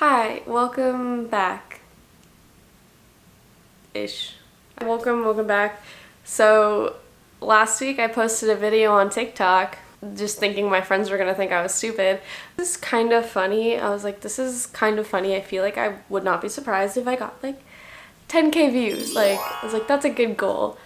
Hi, welcome back. Welcome back. So last week I posted a video on TikTok just thinking my friends were gonna think I was stupid. This is kind of funny. I was like, this is kind of funny. I feel like I would not be surprised if I got like 10K views. Like, I was like, that's a good goal.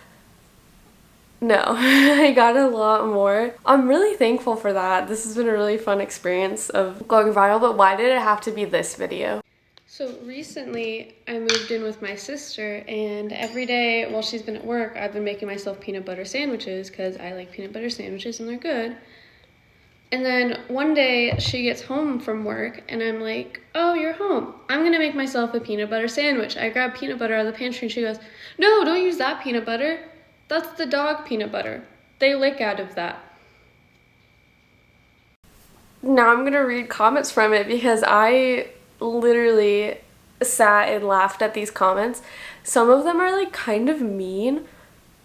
No, I got a lot more. I'm really thankful for that. This has been a really fun experience of going viral, but why did it have to be this video? So recently I moved in with my sister, and every day while she's been at work, I've been making myself peanut butter sandwiches because I like peanut butter sandwiches and they're good. And then one day she gets home from work and I'm like, oh, you're home. I'm gonna make myself a peanut butter sandwich. I grab peanut butter out of the pantry and she goes, no, don't use that peanut butter. That's the dog peanut butter. They lick out of that. Now I'm gonna read comments from it because I literally sat and laughed at these comments. Some of them are like kind of mean,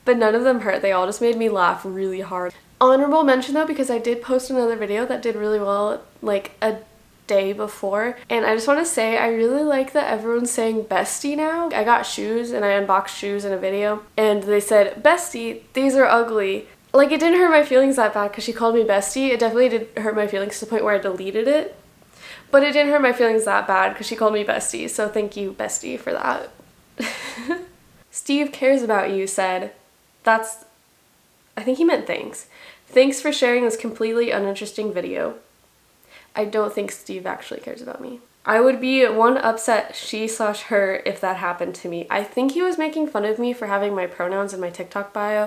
but none of them hurt. They all just made me laugh really hard. Honorable mention though, because I did post another video that did really well like a day before, and I just want to say I really like that everyone's saying bestie now. I got shoes and I unboxed shoes in a video and they said, bestie, these are ugly. Like, it didn't hurt my feelings that bad because she called me bestie. It definitely did hurt my feelings to the point where I deleted it, but it didn't hurt my feelings that bad because she called me bestie, so thank you, bestie, for that. Steve cares about you said, that's, I think he meant thanks. Thanks for sharing this completely uninteresting video. I don't think Steve actually cares about me. I would be one upset she/her if that happened to me. I think he was making fun of me for having my pronouns in my TikTok bio.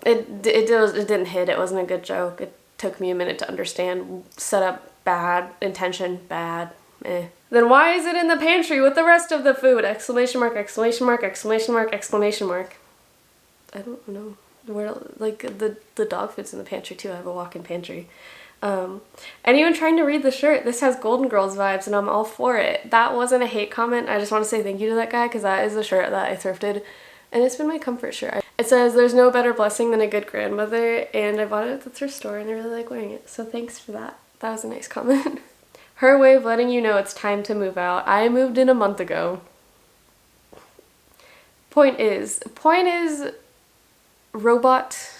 It didn't hit. It wasn't a good joke. It took me a minute to understand. Setup bad, intention bad, eh. Then why is it in the pantry with the rest of the food? Exclamation mark, exclamation mark, exclamation mark, exclamation mark. I don't know. Where, like, the dog food's in the pantry too. I have a walk-in pantry. Anyone trying to read the shirt, this has Golden Girls vibes and I'm all for it. That wasn't a hate comment. I just want to say thank you to that guy because that is the shirt that I thrifted and it's been my comfort shirt. It says there's no better blessing than a good grandmother, and I bought it at the thrift store and I really like wearing it, so thanks for that. That was a nice comment. Her way of letting you know it's time to move out. I moved in a month ago. Point is robot,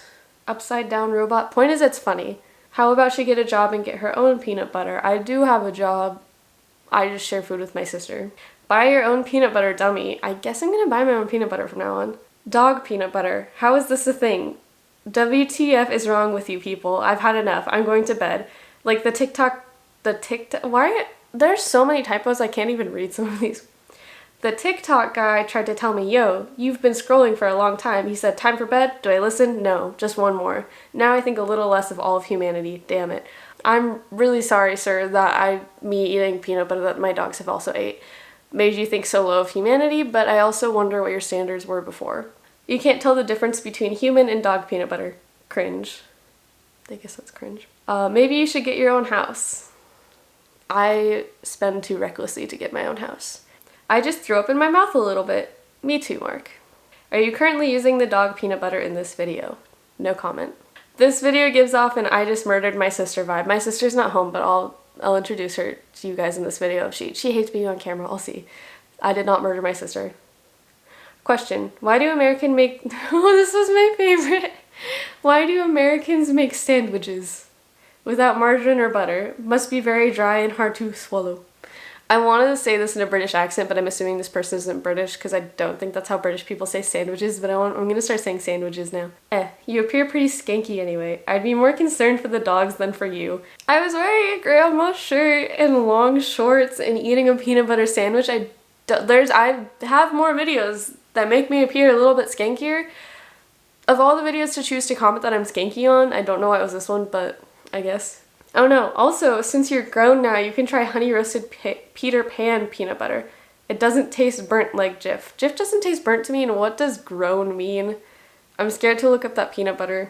upside down robot. Point is it's funny. How about she get a job and get her own peanut butter? I do have a job. I just share food with my sister. Buy your own peanut butter, dummy. I guess I'm gonna buy my own peanut butter from now on. Dog peanut butter. How is this a thing? WTF is wrong with you people? I've had enough. I'm going to bed. Like the TikTok, why? There's so many typos I can't even read some of these. The TikTok guy tried to tell me, yo, you've been scrolling for a long time. He said, time for bed? Do I listen? No, just one more. Now I think a little less of all of humanity. Damn it. I'm really sorry, sir, that me eating peanut butter that my dogs have also ate made you think so low of humanity, but I also wonder what your standards were before. You can't tell the difference between human and dog peanut butter. Cringe. I guess that's cringe. Maybe you should get your own house. I spend too recklessly to get my own house. I just threw up in my mouth a little bit. Me too, Mark. Are you currently using the dog peanut butter in this video? No comment. This video gives off an I just murdered my sister vibe. My sister's not home, but I'll introduce her to you guys in this video. She hates being on camera. I'll see. I did not murder my sister. Question. Why do Americans make... Oh, this was my favorite. Why do Americans make sandwiches without margarine or butter? Must be very dry and hard to swallow. I wanted to say this in a British accent, but I'm assuming this person isn't British because I don't think that's how British people say sandwiches, but I'm going to start saying sandwiches now. You appear pretty skanky anyway. I'd be more concerned for the dogs than for you. I was wearing a grandma shirt and long shorts and eating a peanut butter sandwich. I have more videos that make me appear a little bit skankier. Of all the videos to choose to comment that I'm skanky on, I don't know why it was this one, but I guess. Oh no, also, since you're grown now, you can try honey roasted Peter Pan peanut butter. It doesn't taste burnt like Jif. Jif doesn't taste burnt to me, and what does grown mean? I'm scared to look up that peanut butter.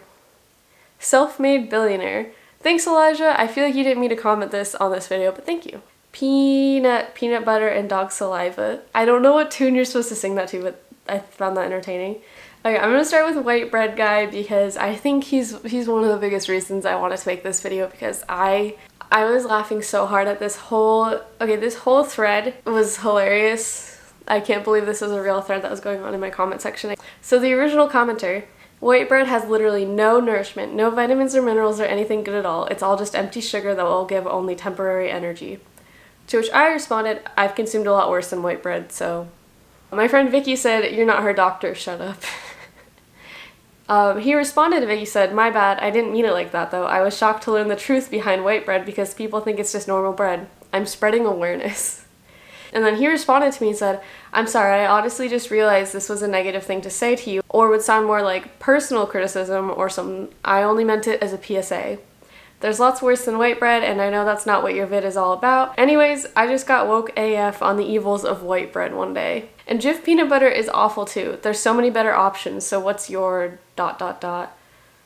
Self-made billionaire. Thanks, Elijah. I feel like you didn't mean to comment this on this video, but thank you. Peanut butter, and dog saliva. I don't know what tune you're supposed to sing that to, but I found that entertaining. Okay, I'm gonna start with White Bread Guy because I think he's one of the biggest reasons I wanted to make this video because I I was laughing so hard at this whole thread was hilarious. I can't believe this was a real thread that was going on in my comment section. So the original commenter, white bread has literally no nourishment, no vitamins or minerals or anything good at all. It's all just empty sugar that will give only temporary energy. To which I responded, I've consumed a lot worse than white bread, so... My friend Vicky said, you're not her doctor, shut up. He responded to Vicky, said, my bad, I didn't mean it like that though. I was shocked to learn the truth behind white bread because people think it's just normal bread. I'm spreading awareness. And then he responded to me and said, I'm sorry, I honestly just realized this was a negative thing to say to you, or would sound more like personal criticism or something. I only meant it as a PSA. There's lots worse than white bread, and I know that's not what your vid is all about. Anyways, I just got woke AF on the evils of white bread one day. And Jif peanut butter is awful too. There's so many better options, so what's your ...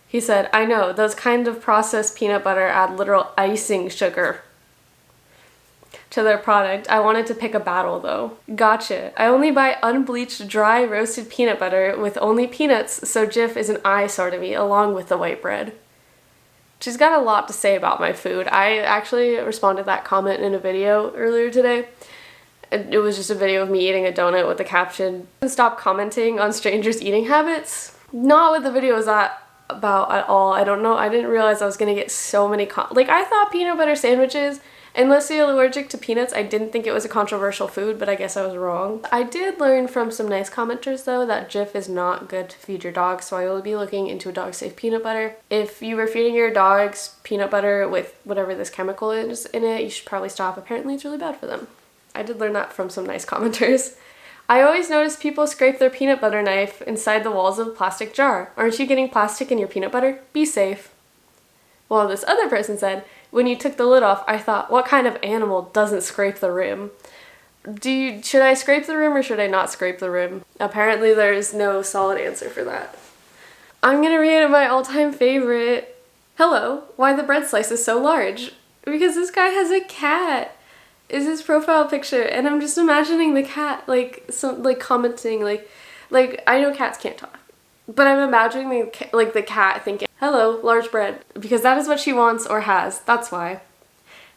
He said, I know, those kind of processed peanut butter add literal icing sugar to their product. I wanted to pick a battle though. Gotcha. I only buy unbleached, dry, roasted peanut butter with only peanuts, so Jif is an eyesore to me, along with the white bread. She's got a lot to say about my food. I actually responded to that comment in a video earlier today. It was just a video of me eating a donut with the caption, stop commenting on strangers' eating habits. Not what the video was about at all. I don't know. I didn't realize I was gonna get so many I thought peanut butter sandwiches, unless you're allergic to peanuts, I didn't think it was a controversial food, but I guess I was wrong. I did learn from some nice commenters though that Jif is not good to feed your dog, so I will be looking into a dog-safe peanut butter. If you were feeding your dogs peanut butter with whatever this chemical is in it, you should probably stop. Apparently it's really bad for them. I did learn that from some nice commenters. I always notice people scrape their peanut butter knife inside the walls of a plastic jar. Aren't you getting plastic in your peanut butter? Be safe. Well, this other person said, when you took the lid off, I thought, what kind of animal doesn't scrape the rim? Should I scrape the rim or should I not scrape the rim? Apparently there's no solid answer for that. I'm gonna read my all-time favorite. Hello, why the bread slice is so large? Because this guy has a cat. Is his profile picture, and I'm just imagining the cat commenting like I know cats can't talk, but I'm imagining the cat thinking, hello, large bread, because that is what she wants or has. That's why.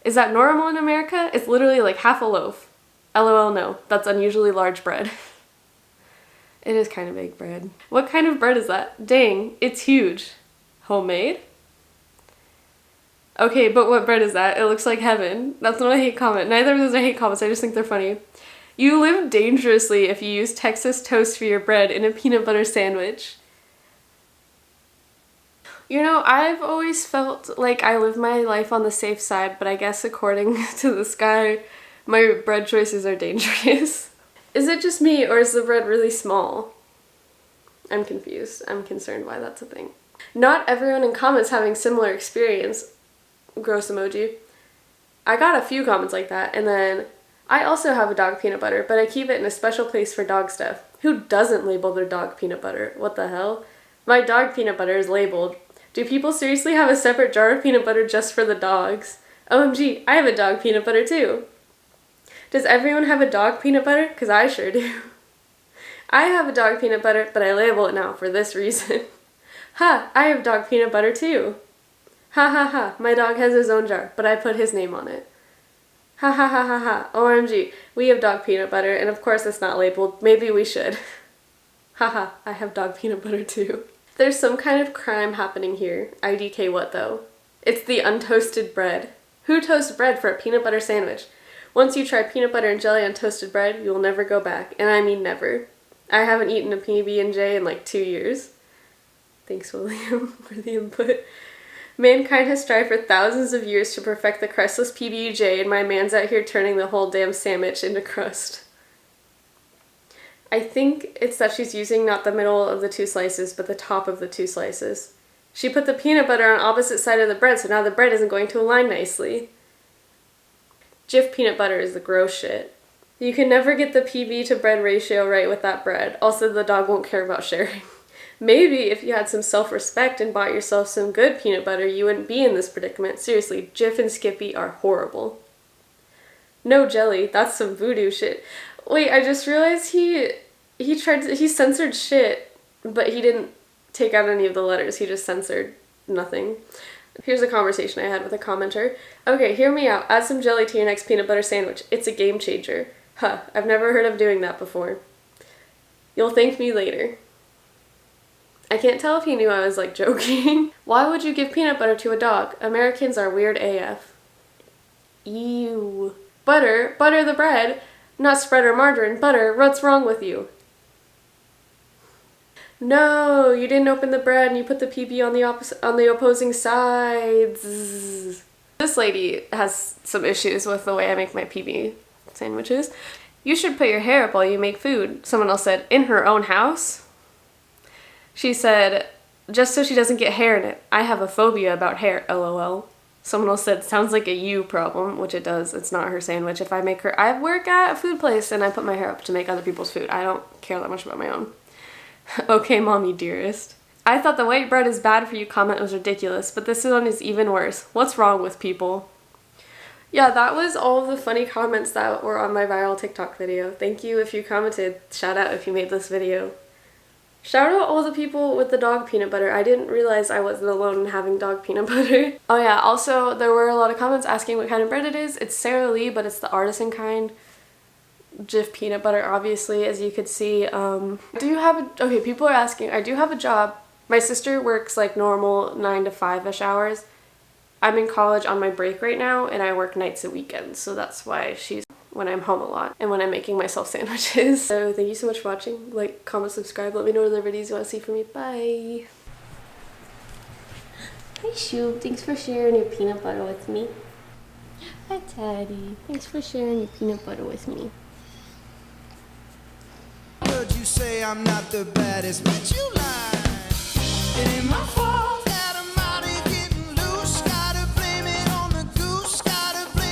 Is that normal in America? It's literally like half a loaf. LOL, no, that's unusually large bread. It is kind of big bread. What kind of bread is that? Dang, it's huge. Homemade? Okay, but what bread is that? It looks like heaven. That's not a hate comment. Neither of those are hate comments, I just think they're funny. You live dangerously if you use Texas toast for your bread in a peanut butter sandwich. You know, I've always felt like I live my life on the safe side, but I guess according to this guy, my bread choices are dangerous. Is it just me, or is the bread really small? I'm confused. I'm concerned why that's a thing. Not everyone in comments having similar experience. Gross emoji. I got a few comments like that, and then I also have a dog peanut butter, but I keep it in a special place for dog stuff. Who doesn't label their dog peanut butter? What the hell? My dog peanut butter is labeled. Do people seriously have a separate jar of peanut butter just for the dogs? OMG, I have a dog peanut butter too. Does everyone have a dog peanut butter? Because I sure do. I have a dog peanut butter, but I label it now for this reason. Ha, I have dog peanut butter too. Ha ha ha, my dog has his own jar, but I put his name on it. Ha ha ha ha ha, OMG, we have dog peanut butter, and of course it's not labeled. Maybe we should. Ha ha, I have dog peanut butter too. There's some kind of crime happening here. IDK what though? It's the untoasted bread. Who toasts bread for a peanut butter sandwich? Once you try peanut butter and jelly on toasted bread, you will never go back. And I mean never. I haven't eaten a PB&J in like 2 years. Thanks, William, for the input. Mankind has strived for thousands of years to perfect the crustless PB&J, and my man's out here turning the whole damn sandwich into crust. I think it's that she's using not the middle of the two slices, but the top of the two slices. She put the peanut butter on opposite side of the bread, so now the bread isn't going to align nicely. Jif peanut butter is the gross shit. You can never get the PB to bread ratio right with that bread. Also, the dog won't care about sharing. Maybe if you had some self-respect and bought yourself some good peanut butter, you wouldn't be in this predicament. Seriously, Jif and Skippy are horrible. No jelly, that's some voodoo shit. Wait, I just realized he censored shit, but he didn't take out any of the letters. He just censored nothing. Here's a conversation I had with a commenter. Okay, hear me out. Add some jelly to your next peanut butter sandwich. It's a game changer. Huh, I've never heard of doing that before. You'll thank me later. I can't tell if he knew I was like joking. Why would you give peanut butter to a dog? Americans are weird AF. Ew. Butter the bread. Not spread or margarine, butter. What's wrong with you? No, you didn't open the bread and you put the PB on the opposing sides. This lady has some issues with the way I make my PB sandwiches. You should put your hair up while you make food. Someone else said, in her own house? She said, just so she doesn't get hair in it. I have a phobia about hair, LOL. Someone else said, sounds like a you problem, which it does. It's not her sandwich. If I work at a food place and I put my hair up to make other people's food. I don't care that much about my own. Okay, mommy dearest. I thought the white bread is bad for you comment was ridiculous, but this one is even worse. What's wrong with people? Yeah, that was all of the funny comments that were on my viral TikTok video. Thank you if you commented. Shout out if you made this video. Shout out all the people with the dog peanut butter. I didn't realize I wasn't alone in having dog peanut butter. Oh yeah, also there were a lot of comments asking what kind of bread it is. It's Sara Lee, but it's the artisan kind. Jif peanut butter, obviously, as you could see. Okay, people are asking, I do have a job. My sister works like normal 9 to 5-ish hours. I'm in college on my break right now, and I work nights and weekends, so that's why she's when I'm home a lot and when I'm making myself sandwiches. So thank you so much for watching. Like, comment, subscribe. Let me know what other videos you want to see from me. Bye. Hi, Shub. Thanks for sharing your peanut butter with me. Hi, Teddy. Thanks for sharing your peanut butter with me. Heard you say I'm not the baddest, but you lie. It ain't my fault.